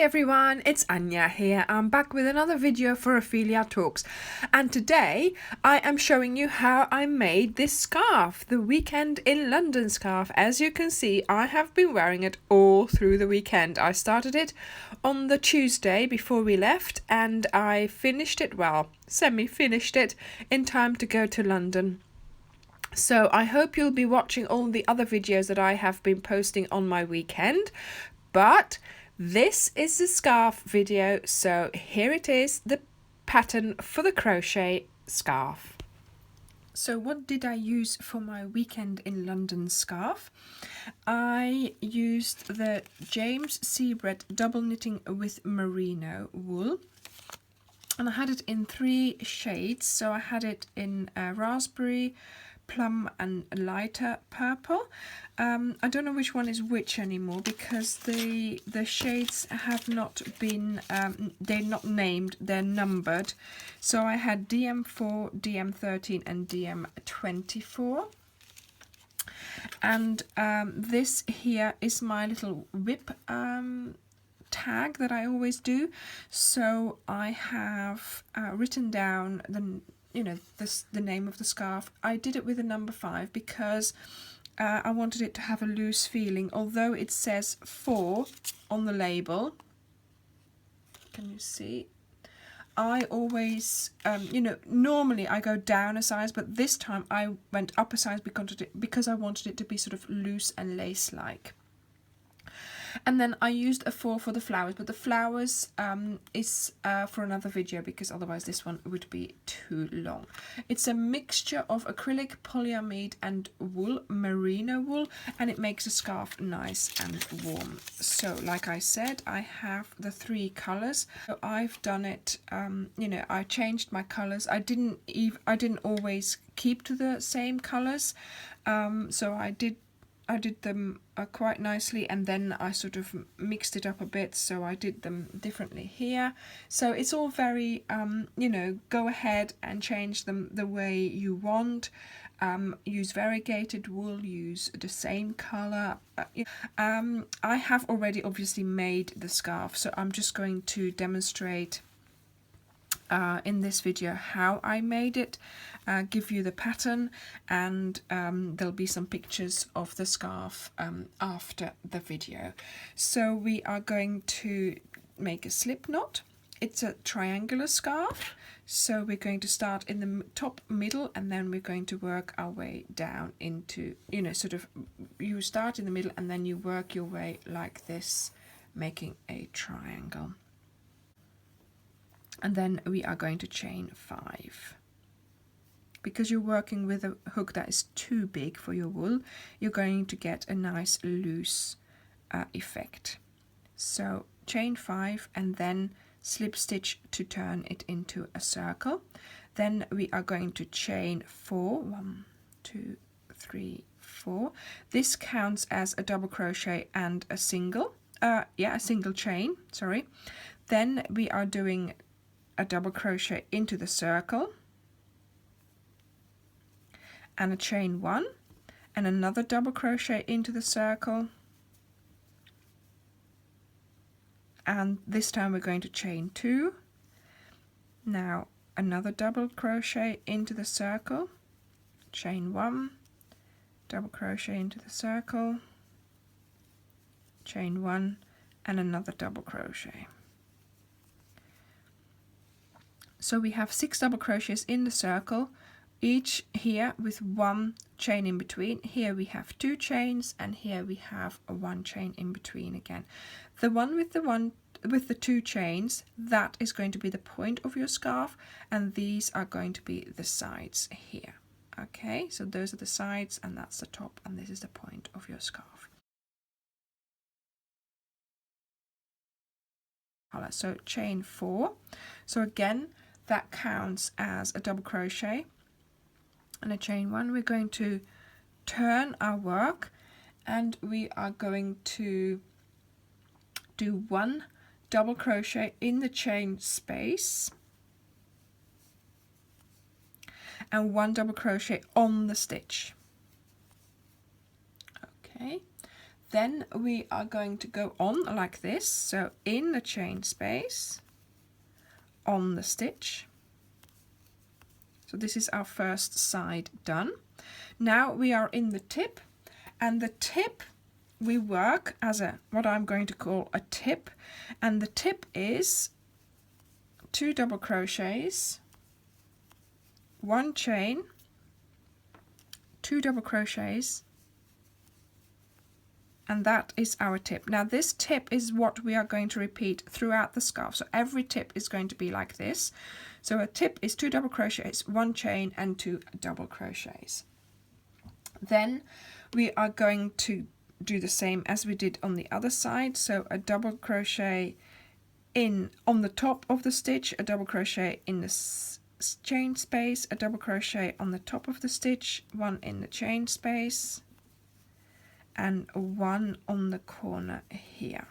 everyone, it's Anya here. I'm back with another video for Ophelia Talks, and today I am showing you how I made this scarf, the Weekend in London scarf. As you can see, I have been wearing it all through the weekend. I started it on the Tuesday before we left, and I finished it, well, semi-finished it in time to go to London. So I hope you'll be watching all the other videos that I have been posting on my weekend, but this is the scarf video, so here it is, the pattern for the crochet scarf. So what did I use for my Weekend in London scarf? I used the James Seabread double knitting with merino wool. And I had it in 3 shades, so I had it in raspberry, plum and lighter purple. I don't know which one is which anymore because the shades have not been, they're not named, they're numbered. So I had DM4, DM13 and DM24. And this here is my little whip tag that I always do. So I have written down the name of the scarf. I did it with a number 5 because I wanted it to have a loose feeling, although it says 4 on the label. Can you see? I always, normally I go down a size, but this time I went up a size because I wanted it to be sort of loose and lace-like. And then I used a 4 for the flowers, but the flowers is for another video because otherwise this one would be too long. It's a mixture of acrylic, polyamide and wool, merino wool, and it makes a scarf nice and warm. So like I said, I have the 3 colors. So I've done it, I changed my colors. I didn't always keep to the same colors, so I did them quite nicely, and then I sort of mixed it up a bit, so I did them differently here. So it's all very, go ahead and change them the way you want. Use variegated wool, use the same color. I have already obviously made the scarf, so I'm just going to demonstrate in this video how I made it, give you the pattern, and there'll be some pictures of the scarf after the video. So we are going to make a slip knot. It's a triangular scarf, so we're going to start in the top middle, and then we're going to work our way down into, you start in the middle and then you work your way like this, making a triangle. And then we are going to chain 5. Because you're working with a hook that is too big for your wool, you're going to get a nice loose effect. So chain 5 and then slip stitch to turn it into a circle. Then we are going to chain 4. 1, 2, 3, 4. This counts as a double crochet and a single, a single chain, sorry. Then we are doing a double crochet into the circle and a chain 1 and another double crochet into the circle, and this time we're going to chain 2. Now another double crochet into the circle, chain 1, double crochet into the circle, chain 1 and another double crochet. So we have 6 double crochets in the circle, each here with 1 chain in between. Here we have 2 chains, and here we have a 1 chain in between again. The one with the 2 chains, that is going to be the point of your scarf, and these are going to be the sides here. Okay, so those are the sides, and that's the top, and this is the point of your scarf. So chain 4. So again, that counts as a double crochet and a chain 1. We're going to turn our work, and we are going to do 1 double crochet in the chain space and 1 double crochet on the stitch. Okay, Then we are going to go on like this, so in the chain space, on the stitch. So this is our first side done. Now we are in the tip, and the tip we work as a what I'm going to call a tip, and the tip is 2 double crochets, 1 chain, 2 double crochets, and that is our tip. Now this tip is what we are going to repeat throughout the scarf. So every tip is going to be like this. So a tip is 2 double crochets, 1 chain and 2 double crochets. Then we are going to do the same as we did on the other side. So a double crochet on the top of the stitch, a double crochet in the chain space, a double crochet on the top of the stitch, 1 in the chain space, and 1 on the corner here.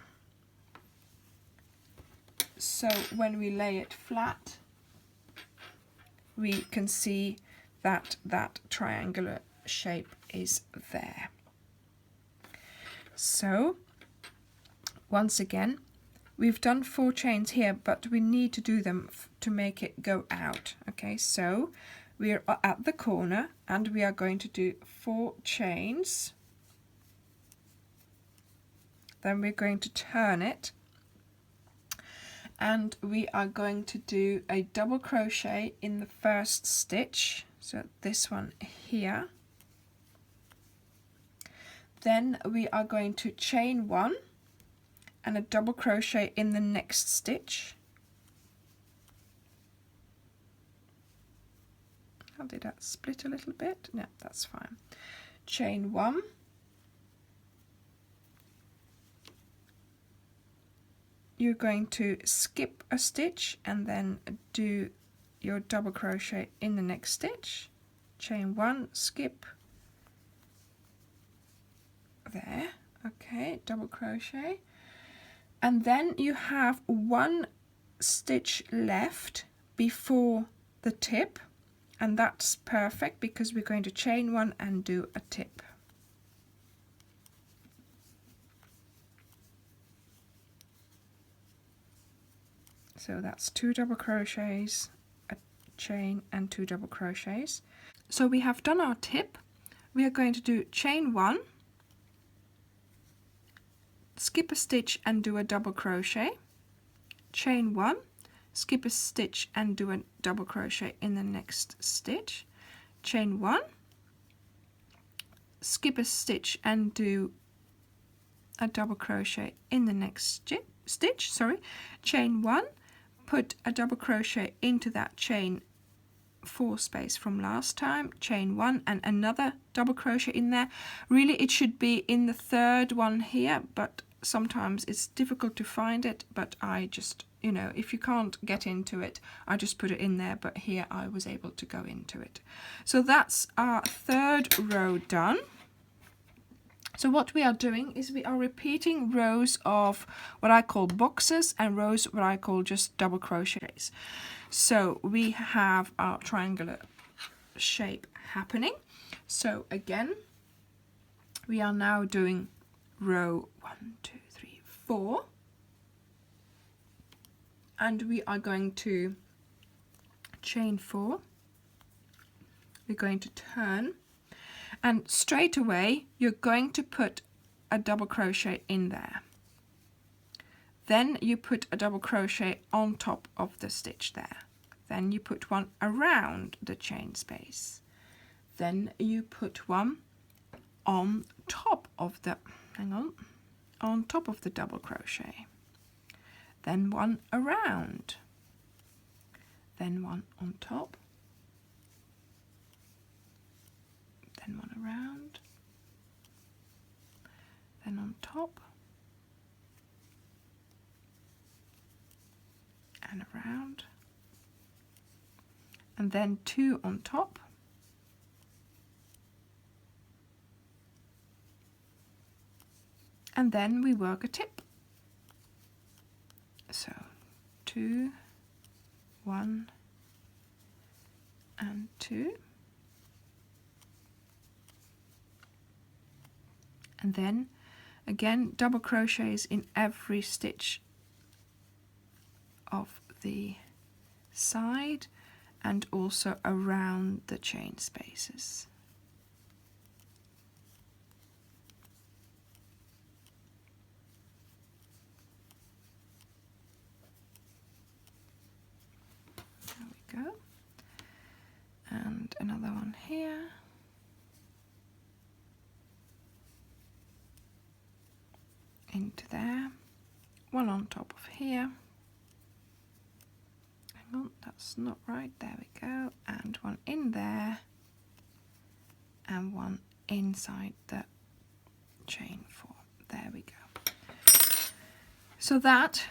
So when we lay it flat, we can see that that triangular shape is there. So once again, we've done 4 chains here, but we need to do them to make it go out. Okay, so we're at the corner and we are going to do 4 chains. Then we're going to turn it, and we are going to do a double crochet in the first stitch, so this one here. Then we are going to chain 1 and a double crochet in the next stitch. How did that split a little bit? No, that's fine. Chain 1, you're going to skip a stitch and then do your double crochet in the next stitch, chain 1, skip, there, okay, double crochet, and then you have 1 stitch left before the tip, and that's perfect because we're going to chain 1 and do a tip. So that's 2 double crochets, a chain and 2 double crochets. So we have done our tip. We are going to do chain 1, skip a stitch and do a double crochet, chain 1, skip a stitch and do a double crochet in the next stitch, chain 1, skip a stitch and do a double crochet in the next stitch, chain 1, put a double crochet into that chain 4 space from last time, chain 1 and another double crochet in there. Really it should be in the 3rd one here, but sometimes it's difficult to find it, but I just, you know, if you can't get into it, I just put it in there, but here I was able to go into it. So that's our 3rd row done. So what we are doing is we are repeating rows of what I call boxes and rows what I call just double crochets. So we have our triangular shape happening. So again, we are now doing row 1, 2, 3, 4. And we are going to chain 4. We're going to turn. And straight away, you're going to put a double crochet in there. Then you put a double crochet on top of the stitch there. Then you put one around the chain space. Then you put one on top of the, on top of the double crochet. Then one around. Then one on top. Then one around, then on top, and around, and then 2 on top, and then we work a tip. So 2, 1, and 2. And then Again, double crochets in every stitch of the side and also around the chain spaces. There we go. And another one here. Into there. One on top of here. Hang on, that's not right. There we go. And one in there. And one inside the chain 4. There we go. So that,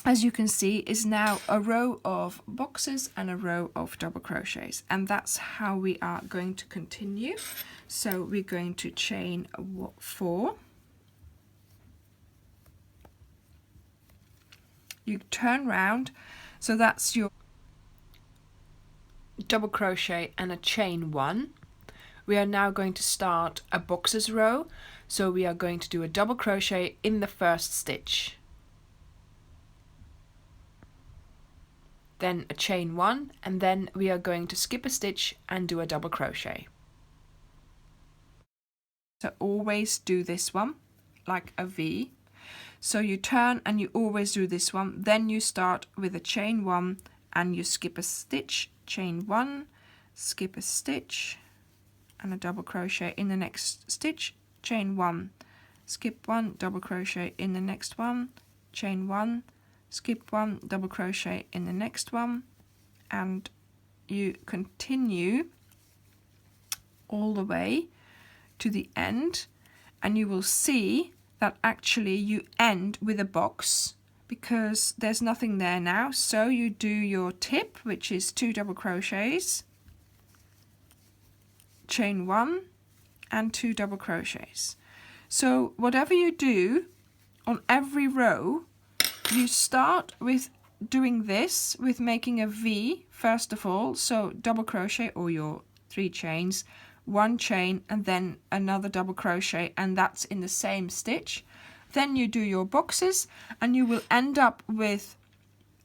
as you can see, is now a row of boxes and a row of double crochets, and that's how we are going to continue. So we're going to chain 4. You turn round, so that's your double crochet and a chain 1. We are now going to start a boxes row, so we are going to do a double crochet in the first stitch, then a chain 1, and then we are going to skip a stitch and do a double crochet. So always do this one like a V. So you turn and you always do this one, then you start with a chain 1 and you skip a stitch, chain 1, skip a stitch and a double crochet in the next stitch, chain 1, skip 1, double crochet in the next one, chain 1, skip 1, double crochet in the next one, and you continue all the way to the end, and you will see that actually you end with a box because there's nothing there now. So you do your tip, which is 2 double crochets, chain 1 and 2 double crochets. So whatever you do on every row, you start with doing this, with making a V first of all, so double crochet or your 3 chains, 1 chain and then another double crochet, and that's in the same stitch. Then you do your boxes and you will end up with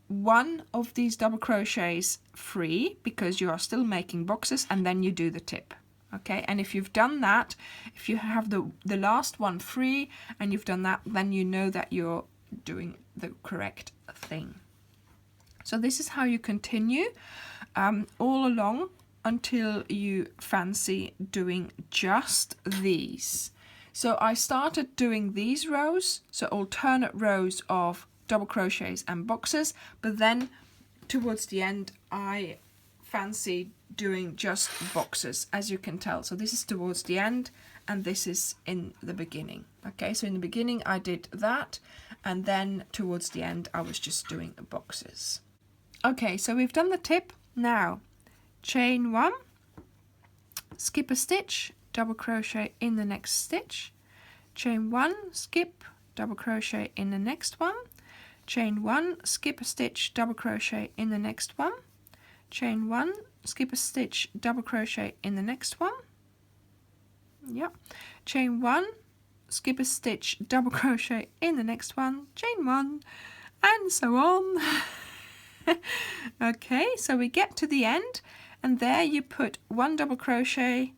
one of these double crochets free because you are still making boxes, and then you do the tip. Okay, and if you've done that, if you have the last one free and you've done that, then you know that you're doing the correct thing. So this is how you continue all along until you fancy doing just these. So I started doing these rows, so alternate rows of double crochets and boxes, but then towards the end I fancy doing just boxes, as you can tell. So this is towards the end and this is in the beginning. Okay, so in the beginning I did that, and then towards the end I was just doing boxes. Okay, so we've done the tip. Now chain 1, skip a stitch, double crochet in the next stitch, chain 1, skip, double crochet in the next one, chain 1, skip a stitch, double crochet in the next one, chain 1, skip a stitch, double crochet in the next one, chain 1, skip a stitch, double crochet in the next one, chain 1, and so on. Okay, so we get to the end, and there you put 1 double crochet,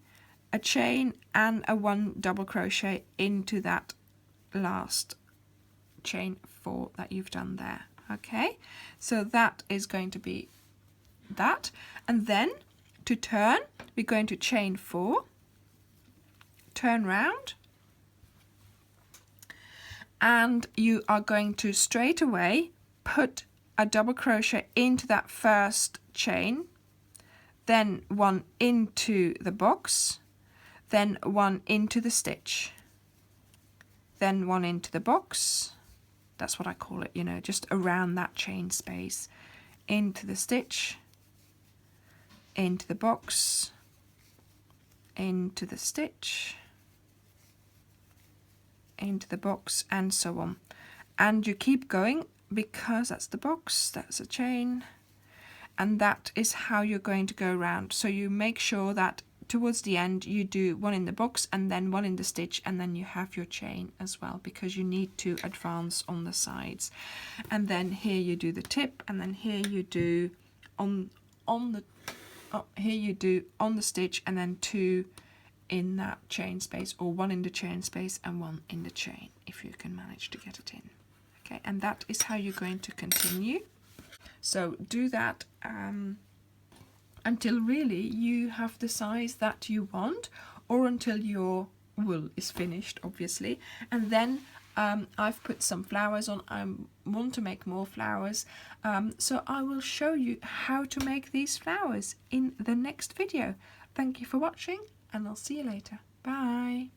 a chain and a 1 double crochet into that last chain 4 that you've done there. Okay, so that is going to be that, and then to turn we're going to chain 4, turn round, and you are going to straight away put a double crochet into that first chain, then 1 into the box, then 1 into the stitch, then 1 into the box. That's what I call it, you know, just around that chain space, into the stitch, into the box, into the stitch, into the box, and so on. And you keep going because that's the box, that's a chain, and that is how you're going to go around. So you make sure that towards the end you do one in the box and then one in the stitch, and then you have your chain as well, because you need to advance on the sides. And then here you do the tip, and then here you do on the stitch, and then 2 in that chain space, or 1 in the chain space and 1 in the chain, if you can manage to get it in. Okay, and that is how you're going to continue. So do that until really you have the size that you want, or until your wool is finished, obviously. And then I've put some flowers on. I want to make more flowers, so I will show you how to make these flowers in the next video. Thank you for watching, and I'll see you later. Bye.